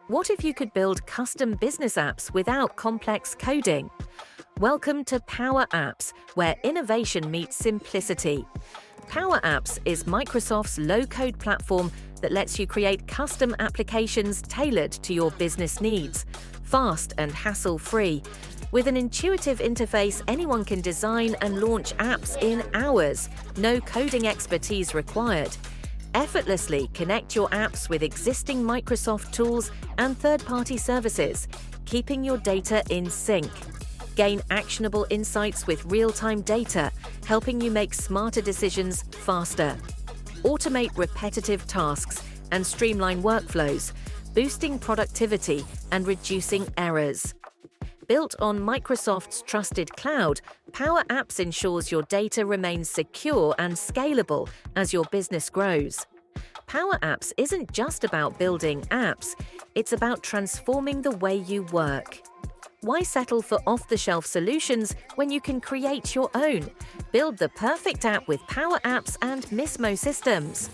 What if you could build custom business apps without complex coding? Welcome to Power Apps, where innovation meets simplicity. Power Apps is Microsoft's low-code platform that lets you create custom applications tailored to your business needs, fast and hassle-free. With an intuitive interface, anyone can design and launch apps in hours, no coding expertise required. Effortlessly connect your apps with existing Microsoft tools and third-party services, keeping your data in sync. Gain actionable insights with real-time data, helping you make smarter decisions faster. Automate repetitive tasks and streamline workflows, boosting productivity and reducing errors. Built on Microsoft's trusted cloud, Power Apps ensures your data remains secure and scalable as your business grows. Power Apps isn't just about building apps, it's about transforming the way you work. Why settle for off-the-shelf solutions when you can create your own? Build the perfect app with Power Apps and Mismo Systems.